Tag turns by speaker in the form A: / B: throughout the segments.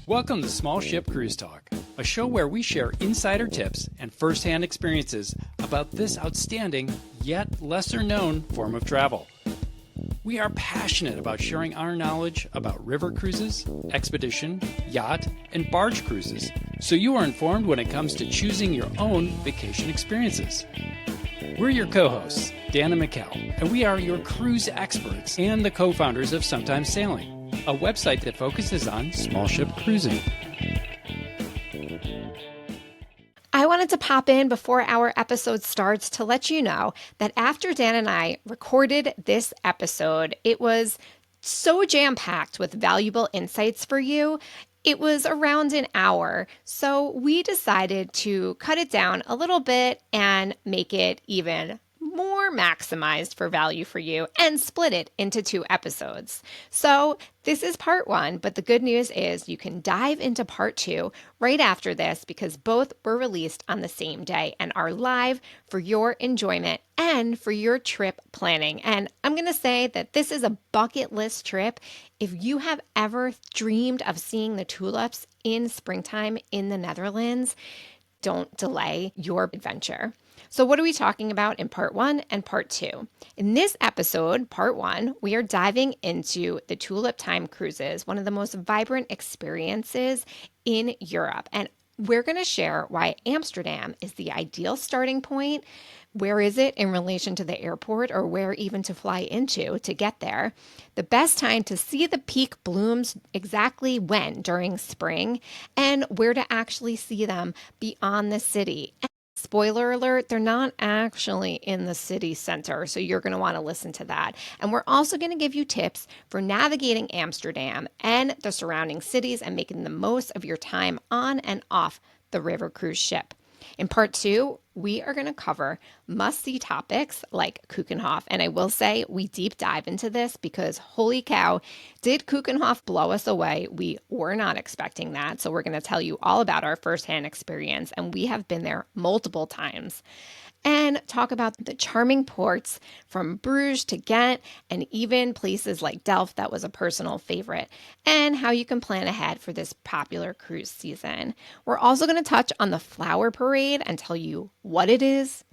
A: Welcome to Small Ship Cruise Talk, a show where we share insider tips and first-hand experiences about this outstanding, yet lesser-known form of travel. We are passionate about sharing our knowledge about river cruises, expedition, yacht, and barge cruises, so you are informed when it comes to choosing your own vacation experiences. We're your co-hosts, Dan and Mikkel, and we are your cruise experts and the co-founders of Sometimes Sailing, a website that focuses on small ship cruising.
B: I wanted to pop in before our episode starts to let you know that after Dan and I recorded this episode, it was so jam-packed with valuable insights for you. It was around an hour, so we decided to cut it down a little bit and make it even more maximized for value for you and split it into 2 episodes. So this is part 1, but the good news is you can dive into part 2 right after this because both were released on the same day and are live for your enjoyment and for your trip planning. And I'm going to say that this is a bucket list trip. If you have ever dreamed of seeing the tulips in springtime in the Netherlands, don't delay your adventure. So what are we talking about in part 1 and part 2? In this episode, part 1, we are diving into the Tulip Time cruises, one of the most vibrant experiences in Europe. And we're going to share why Amsterdam is the ideal starting point. Where is it in relation to the airport or where even to fly into to get there? The best time to see the peak blooms exactly when during spring and where to actually see them beyond the city. Spoiler alert, they're not actually in the city center, so you're going to want to listen to that. And we're also going to give you tips for navigating Amsterdam and the surrounding cities and making the most of your time on and off the river cruise ship. In part 2, we are going to cover must-see topics like Keukenhof. And I will say we deep dive into this because holy cow, did Keukenhof blow us away? We were not expecting that. So we're going to tell you all about our firsthand experience. And we have been there multiple times. And talk about the charming ports from Bruges to Ghent and even places like Delft, that was a personal favorite, and how you can plan ahead for this popular cruise season. We're also going to touch on the flower parade and tell you what it is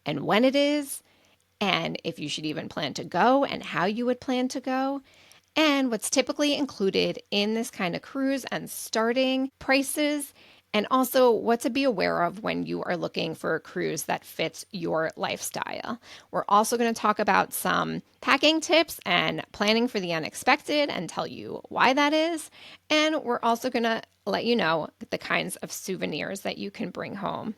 B: and when it is, and if you should even plan to go and how you would plan to go, and what's typically included in this kind of cruise and starting prices, and also what to be aware of when you are looking for a cruise that fits your lifestyle. We're also going to talk about some packing tips and planning for the unexpected and tell you why that is. And we're also going to let you know the kinds of souvenirs that you can bring home.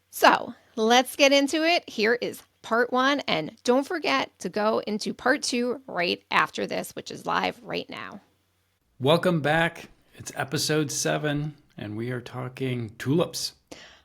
B: So let's get into it. Here is part 1. And don't forget to go into part 2 right after this, which is live right now.
A: Welcome back. It's episode 7. And we are talking tulips.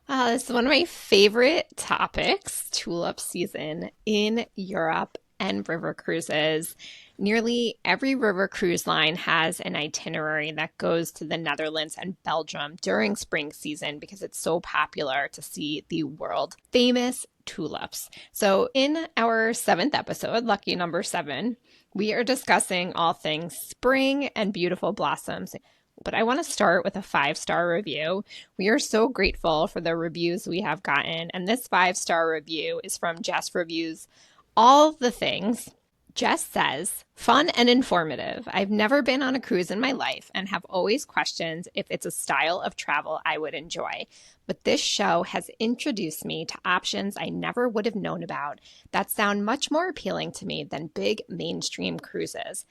B: This is one of my favorite topics, tulip season in Europe and river cruises. Nearly every river cruise line has an itinerary that goes to the Netherlands and Belgium during spring season because it's so popular to see the world famous tulips. So in our 7th episode, lucky number 7, we are discussing all things spring and beautiful blossoms. But I want to start with a 5-star review. We are so grateful for the reviews we have gotten. And this 5-star review is from Jess Reviews All the Things. Jess says, fun and informative. I've never been on a cruise in my life and have always questioned if it's a style of travel I would enjoy. But this show has introduced me to options I never would have known about that sound much more appealing to me than big mainstream cruises.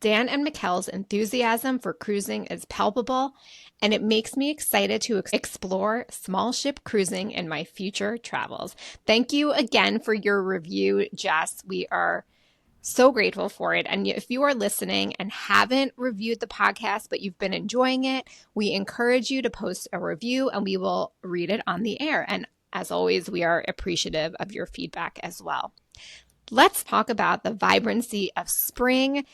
B: Dan and Mikkel's enthusiasm for cruising is palpable, and it makes me excited to explore small ship cruising in my future travels. Thank you again for your review, Jess. We are so grateful for it. And if you are listening and haven't reviewed the podcast, but you've been enjoying it, we encourage you to post a review and we will read it on the air. And as always, we are appreciative of your feedback as well. Let's talk about the vibrancy of spring.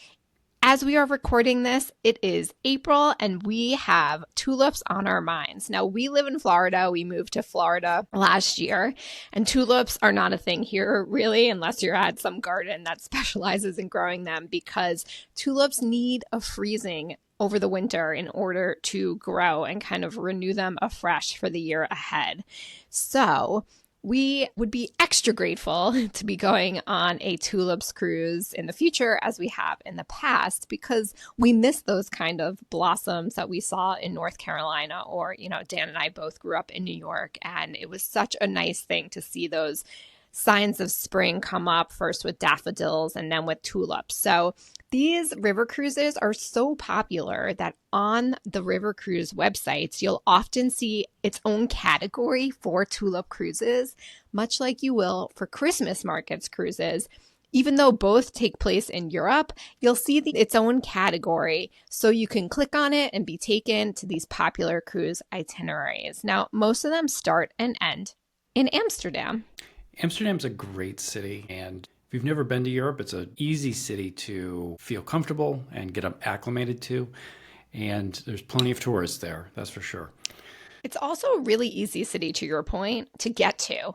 B: As we are recording this, it is April and we have tulips on our minds. Now, we live in Florida. We moved to Florida last year, and tulips are not a thing here really, unless you're at some garden that specializes in growing them, because tulips need a freezing over the winter in order to grow and kind of renew them afresh for the year ahead. So we would be extra grateful to be going on a tulips cruise in the future as we have in the past, because we miss those kind of blossoms that we saw in North Carolina, or, Dan and I both grew up in New York, and it was such a nice thing to see those signs of spring come up, first with daffodils and then with tulips. So these river cruises are so popular that on the river cruise websites, you'll often see its own category for tulip cruises, much like you will for Christmas markets cruises. Even though both take place in Europe, you'll see its own category, so you can click on it and be taken to these popular cruise itineraries. Now, most of them start and end in Amsterdam.
A: Amsterdam's a great city, and if you've never been to Europe, it's an easy city to feel comfortable and get acclimated to, and there's plenty of tourists there, that's for sure.
B: It's also a really easy city, to your point, to get to.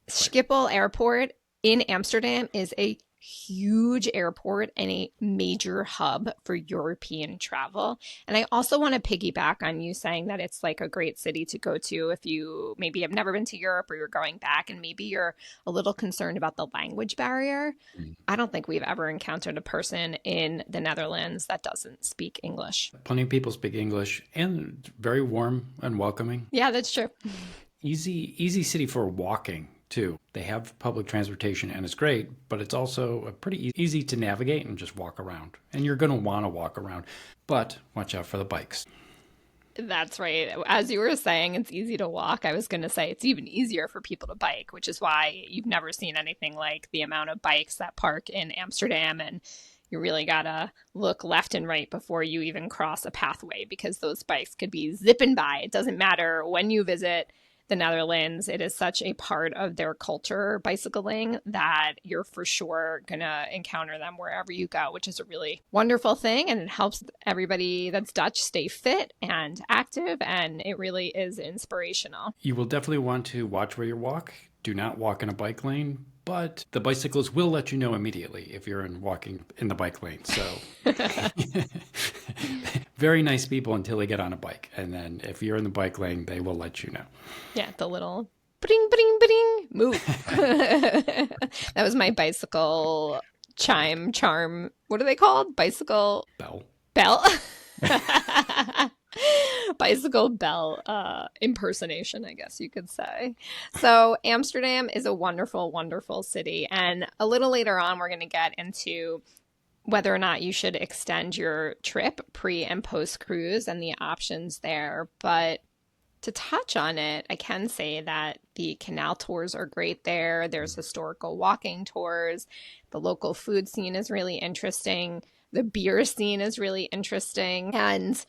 B: Schiphol Airport in Amsterdam is a huge airport and a major hub for European travel. And I also want to piggyback on you saying that it's like a great city to go to if you maybe have never been to Europe, or you're going back and maybe you're a little concerned about the language barrier. I don't think we've ever encountered a person in the Netherlands that doesn't speak English.
A: Plenty of people speak English, and very warm and welcoming.
B: Yeah, that's true.
A: Easy city for walking too. They have public transportation and it's great, but it's also a pretty easy to navigate and just walk around. And you're going to want to walk around, but watch out for the bikes.
B: That's right. As you were saying, it's easy to walk. I was going to say it's even easier for people to bike, which is why you've never seen anything like the amount of bikes that park in Amsterdam. And you really got to look left and right before you even cross a pathway, because those bikes could be zipping by. It doesn't matter when you visit the Netherlands. It is such a part of their culture, bicycling, that you're for sure going to encounter them wherever you go, which is a really wonderful thing. And it helps everybody that's Dutch stay fit and active. And it really is inspirational.
A: You will definitely want to watch where you walk. Do not walk in a bike lane, but the bicyclists will let you know immediately if you're walking in the bike lane. So very nice people until they get on a bike. And then if you're in the bike lane, they will let you know.
B: Yeah, the little bring, bring, bring move. That was my bicycle charm. What are they called? Bicycle bell. Bicycle bell impersonation, I guess you could say. So Amsterdam is a wonderful, wonderful city. And a little later on, we're going to get into whether or not you should extend your trip pre and post cruise and the options there. But to touch on it, I can say that the canal tours are great there. There's historical walking tours. The local food scene is really interesting. The beer scene is really interesting. And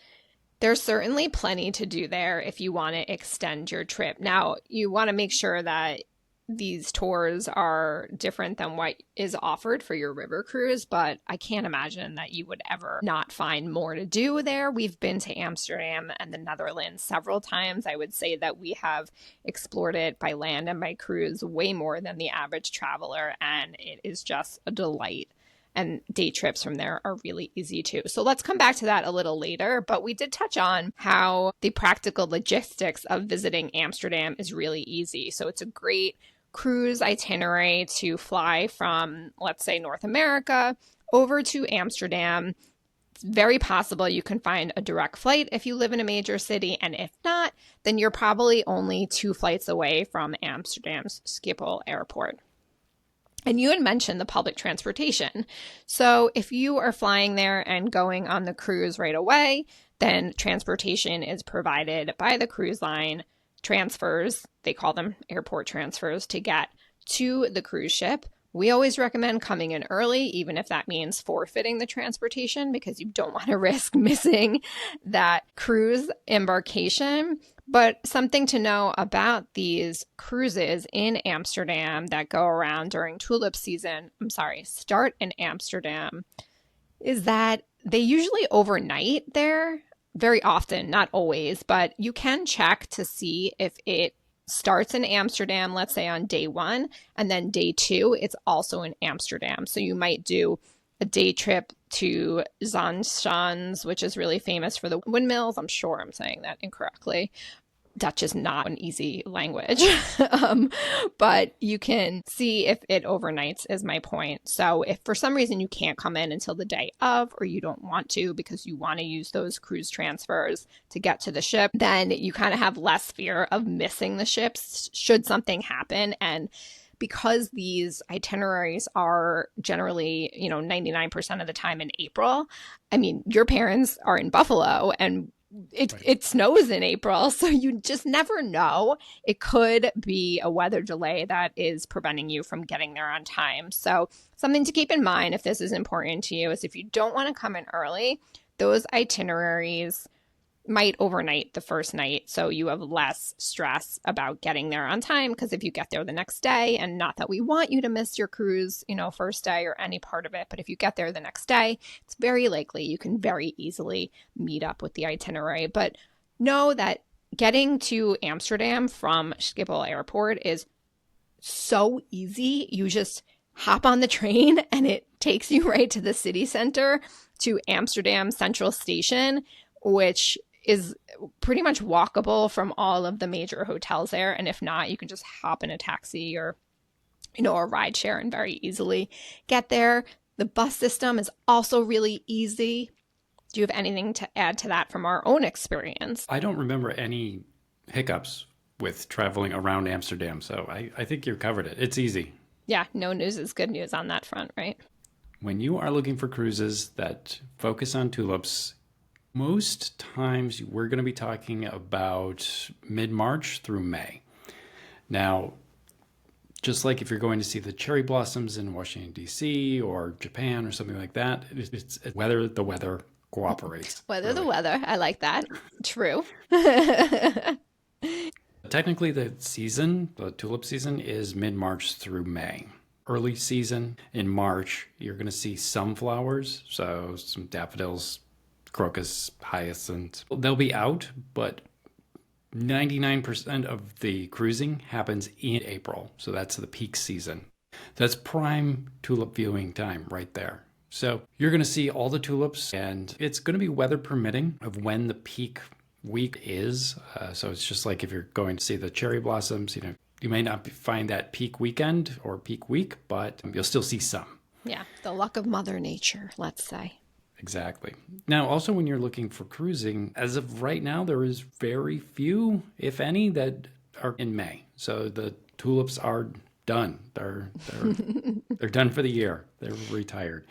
B: there's certainly plenty to do there if you want to extend your trip. Now, you want to make sure that these tours are different than what is offered for your river cruise, but I can't imagine that you would ever not find more to do there. We've been to Amsterdam and the Netherlands several times. I would say that we have explored it by land and by cruise way more than the average traveler, and it is just a delight. And day trips from there are really easy too. So let's come back to that a little later. But we did touch on how the practical logistics of visiting Amsterdam is really easy. So it's a great cruise itinerary to fly from, let's say, North America over to Amsterdam. It's very possible you can find a direct flight if you live in a major city. And if not, then you're probably only 2 flights away from Amsterdam's Schiphol Airport. And you had mentioned the public transportation. So if you are flying there and going on the cruise right away, then transportation is provided by the cruise line. Transfers, they call them airport transfers, to get to the cruise ship. We always recommend coming in early, even if that means forfeiting the transportation, because you don't want to risk missing that cruise embarkation. But something to know about these cruises in Amsterdam that go around during tulip season, start in Amsterdam, is that they usually overnight there very often, not always, but you can check to see if it starts in Amsterdam, let's say on day 1, and then day 2, it's also in Amsterdam. So you might do a day trip to Zanschans, which is really famous for the windmills. I'm sure I'm saying that incorrectly. Dutch is not an easy language, but you can see if it overnights is my point. So if for some reason you can't come in until the day of, or you don't want to because you want to use those cruise transfers to get to the ship, then you kind of have less fear of missing the ships should something happen. And because these itineraries are generally, 99% of the time in April, I mean, your parents are in Buffalo and it snows in April, so you just never know. It could be a weather delay that is preventing you from getting there on time. So something to keep in mind if this is important to you is if you don't want to come in early, those itineraries might overnight the first night, so you have less stress about getting there on time, because if you get there the next day, and not that we want you to miss your cruise, first day or any part of it, but if you get there the next day, it's very likely you can very easily meet up with the itinerary. But know that getting to Amsterdam from Schiphol Airport is so easy. You just hop on the train and it takes you right to the city center, to Amsterdam Central Station, which is pretty much walkable from all of the major hotels there. And if not, you can just hop in a taxi or, a ride share and very easily get there. The bus system is also really easy. Do you have anything to add to that from our own experience?
A: I don't remember any hiccups with traveling around Amsterdam, so I think you've covered it. It's easy.
B: Yeah, no news is good news on that front, right?
A: When you are looking for cruises that focus on tulips, most times we're going to be talking about mid-March through May. Now, just like if you're going to see the cherry blossoms in Washington, D.C. or Japan or something like that, it's whether the weather cooperates.
B: Whether the weather, I like that. True.
A: Technically, the tulip season, is mid-March through May. Early season in March, you're going to see some flowers, so some daffodils, crocus, hyacinth. They'll be out, but 99% of the cruising happens in April. So that's the peak season. That's prime tulip viewing time right there. So you're going to see all the tulips, and it's going to be weather permitting of when the peak week is. So it's just like if you're going to see the cherry blossoms, you may not find that peak weekend or peak week, but you'll still see some.
B: Yeah, the luck of Mother Nature, let's say.
A: Exactly. Now, also when you're looking for cruising, as of right now, there is very few, if any, that are in May. So the tulips are done. They're done for the year. They're retired.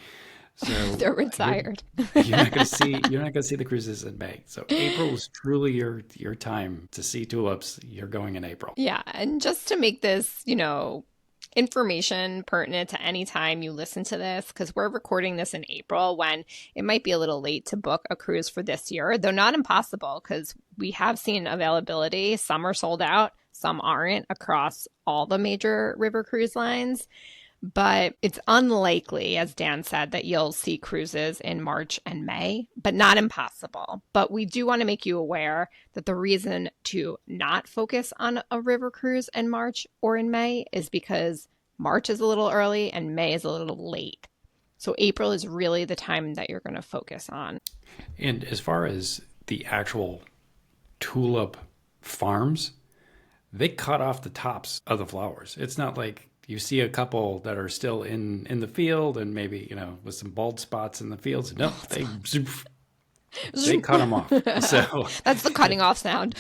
A: So
B: they're retired.
A: You're not going to see the cruises in May. So April is truly your time to see tulips. You're going in April.
B: Yeah, and just to make this, information pertinent to any time you listen to this, because we're recording this in April when it might be a little late to book a cruise for this year, though not impossible, because we have seen availability. Some are sold out, some aren't across all the major river cruise lines. But it's unlikely, as Dan said, that you'll see cruises in March and May, but not impossible. But we do want to make you aware that the reason to not focus on a river cruise in March or in May is because March is a little early and May is a little late. So April is really the time that you're going to focus on.
A: And as far as the actual tulip farms, they cut off the tops of the flowers. It's not like you see a couple that are still in the field and maybe, with some bald spots in the fields. No, they cut them off. So
B: that's the cutting off sound.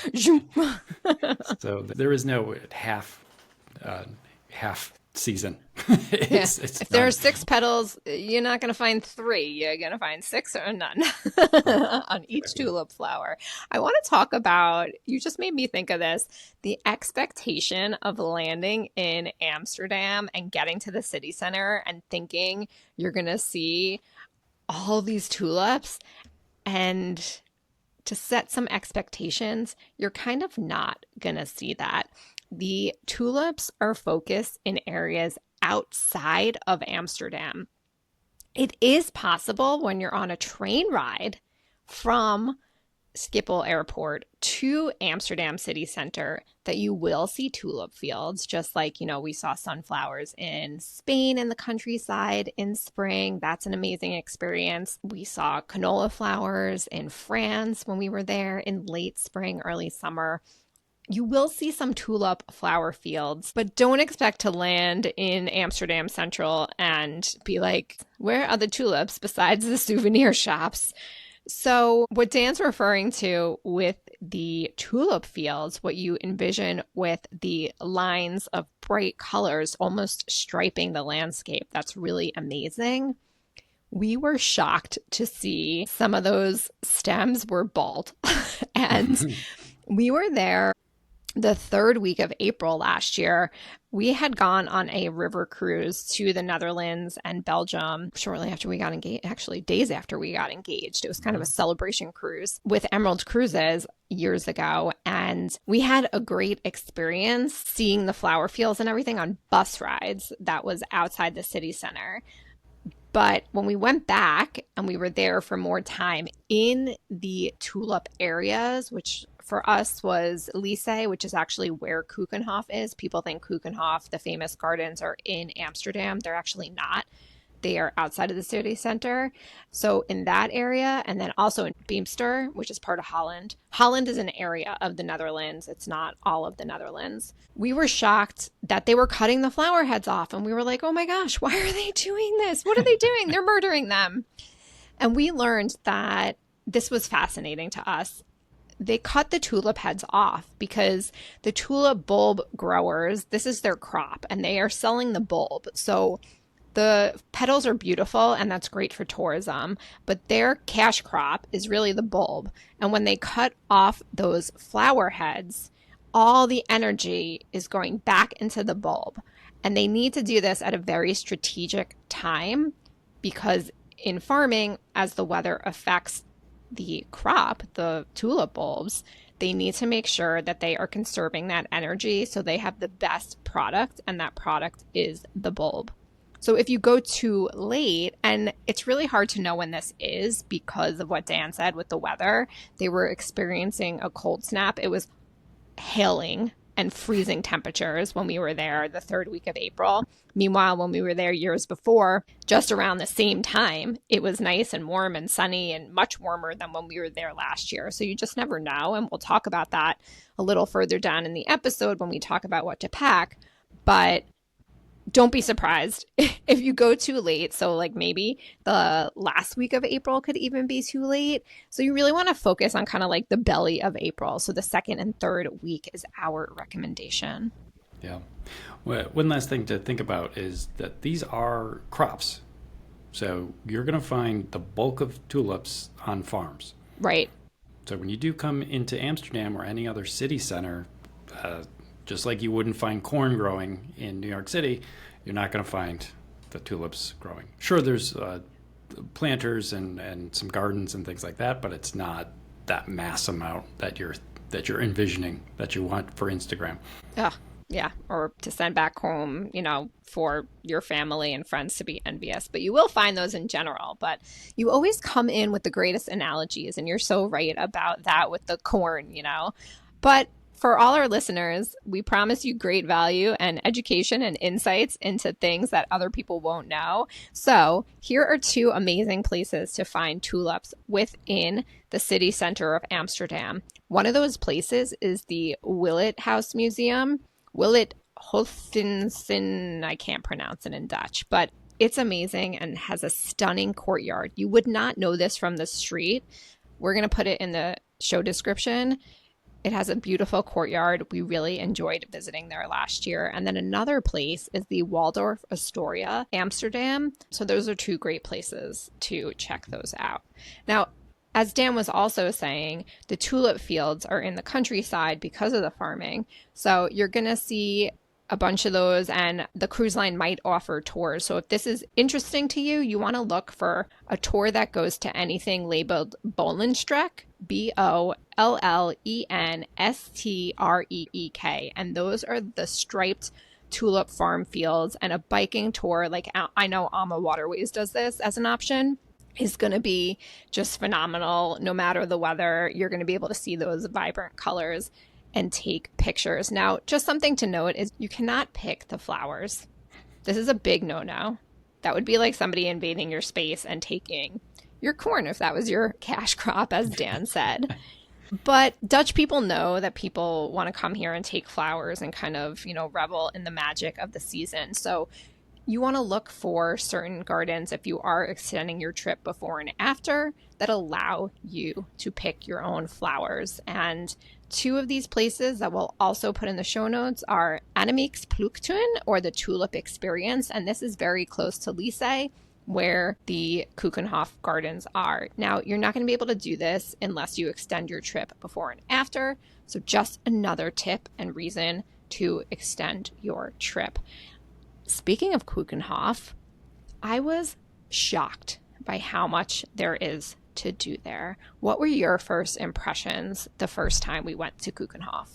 A: So there is no half season.
B: If there are 6 petals, you're not going to find 3. You're going to find 6 or none on each tulip flower. I want to talk about, you just made me think of this, the expectation of landing in Amsterdam and getting to the city center and thinking you're going to see all these tulips. And to set some expectations, you're kind of not going to see that. The tulips are focused in areas outside of Amsterdam. It is possible when you're on a train ride from Schiphol Airport to Amsterdam city center that you will see tulip fields, just like, we saw sunflowers in Spain in the countryside in spring. That's an amazing experience. We saw canola flowers in France when we were there in late spring, early summer. You will see some tulip flower fields, but don't expect to land in Amsterdam Central and be like, where are the tulips besides the souvenir shops? So, what Dan's referring to with the tulip fields, what you envision with the lines of bright colors almost striping the landscape, that's really amazing. We were shocked to see some of those stems were bald. And we were there the third week of April last year. We had gone on a river cruise to the Netherlands and Belgium shortly after we got engaged, actually days after we got engaged. It was kind of a celebration cruise with Emerald Cruises years ago. And we had a great experience seeing the flower fields and everything on bus rides that was outside the city center. But when we went back and we were there for more time in the tulip areas, which for us was Lisse, which is actually where Keukenhof is. People think Keukenhof, the famous gardens, are in Amsterdam. They're actually not. They are outside of the city center. So in that area, and then also in Beemster, which is part of Holland. Holland is an area of the Netherlands. It's not all of the Netherlands. We were shocked that they were cutting the flower heads off. And we were like, oh my gosh, why are they doing this? What are they doing? They're murdering them. And we learned that this was fascinating to us. They cut the tulip heads off because the tulip bulb growers, this is their crop, and they are selling the bulb. So the petals are beautiful, and that's great for tourism, but their cash crop is really the bulb. And when they cut off those flower heads, all the energy is going back into the bulb. And they need to do this at a very strategic time because in farming, as the weather affects the crop, the tulip bulbs, they need to make sure that they are conserving that energy so they have the best product, and that product is the bulb. So if you go too late, and it's really hard to know when this is because of what Dan said with the weather, they were experiencing a cold snap. It was hailing and freezing temperatures when we were there the third week of April. Meanwhile, when we were there years before, just around the same time, it was nice and warm and sunny and much warmer than when we were there last year. So you just never know. And we'll talk about that a little further down in the episode when we talk about what to pack. But don't be surprised if you go too late. So like maybe the last week of April could even be too late. So you really want to focus on kind of like the belly of April. So the second and third week is our recommendation.
A: Yeah. Well, one last thing to think about is that these are crops. So you're going to find the bulk of tulips on farms.
B: Right.
A: So when you do come into Amsterdam or any other city center, just like you wouldn't find corn growing in New York City, you're not going to find the tulips growing. Sure, there's planters and some gardens and things like that, but it's not that mass amount that you're envisioning that you want for Instagram.
B: Yeah, or to send back home, for your family and friends to be envious. But you will find those in general. But you always come in with the greatest analogies, and you're so right about that with the corn, But for all our listeners, we promise you great value and education and insights into things that other people won't know. So here are two amazing places to find tulips within the city center of Amsterdam. One of those places is the Willet House Museum. Willet Hoofdhuis, I can't pronounce it in Dutch, but it's amazing and has a stunning courtyard. You would not know this from the street. We're going to put it in the show description. It has a beautiful courtyard. We really enjoyed visiting there last year. And then another place is the Waldorf Astoria, Amsterdam. So those are two great places to check those out. Now, as Dan was also saying, the tulip fields are in the countryside because of the farming. So you're going to see a bunch of those, and the cruise line might offer tours. So if this is interesting to you, you want to look for a tour that goes to anything labeled Bollenstreek, Bollenstreek. And those are the striped tulip farm fields, and a biking tour. Like I know Alma Waterways does this as an option. is going to be just phenomenal. No matter the weather, you're going to be able to see those vibrant colors and take pictures. Now, just something to note is you cannot pick the flowers. This is a big no-no. That would be like somebody invading your space and taking your corn if that was your cash crop, as Dan said. But Dutch people know that people want to come here and take flowers and kind of, revel in the magic of the season. So you want to look for certain gardens if you are extending your trip before and after that allow you to pick your own flowers. And two of these places that we'll also put in the show notes are Annemiek's Pluktuin, or the Tulip Experience. And this is very close to Lise, where the Keukenhof Gardens are. Now, you're not going to be able to do this unless you extend your trip before and after. So just another tip and reason to extend your trip. Speaking of Keukenhof, I was shocked by how much there is to do there. What were your first impressions the first time we went to Keukenhof?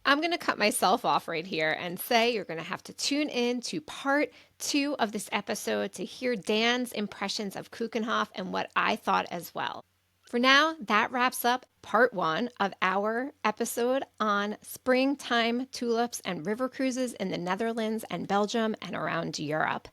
B: I'm going to cut myself off right here and say you're going to have to tune in to part 2 of this episode to hear Dan's impressions of Keukenhof and what I thought as well. For now, that wraps up part 1 of our episode on springtime tulips and river cruises in the Netherlands and Belgium and around Europe.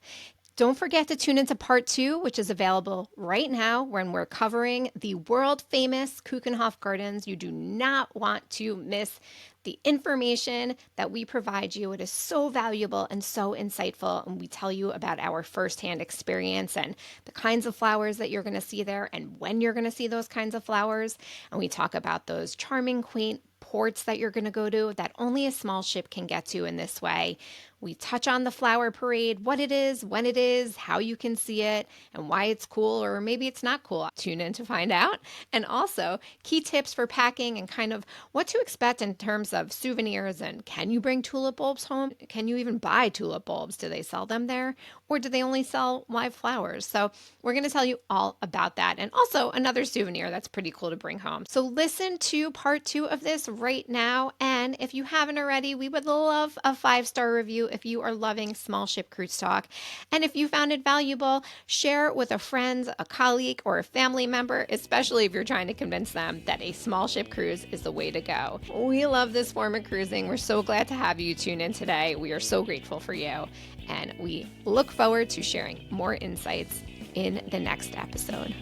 B: Don't forget to tune into part 2, which is available right now when we're covering the world famous Keukenhof Gardens. You do not want to miss the information that we provide you. It is so valuable and so insightful. And we tell you about our firsthand experience and the kinds of flowers that you're going to see there and when you're going to see those kinds of flowers. And we talk about those charming, quaint ports that you're going to go to that only a small ship can get to in this way. We touch on the flower parade, what it is, when it is, how you can see it, and why it's cool or maybe it's not cool. Tune in to find out. And also key tips for packing and kind of what to expect in terms of souvenirs, and can you bring tulip bulbs home? Can you even buy tulip bulbs? Do they sell them there? Or do they only sell live flowers? So we're going to tell you all about that. And also another souvenir that's pretty cool to bring home. So listen to part 2 of this right now. And if you haven't already, we would love a 5-star review if you are loving Small Ship Cruise Talk. And if you found it valuable, share it with a friend, a colleague, or a family member, especially if you're trying to convince them that a small ship cruise is the way to go. We love this form of cruising. We're so glad to have you tune in today. We are so grateful for you. And we look forward to sharing more insights in the next episode.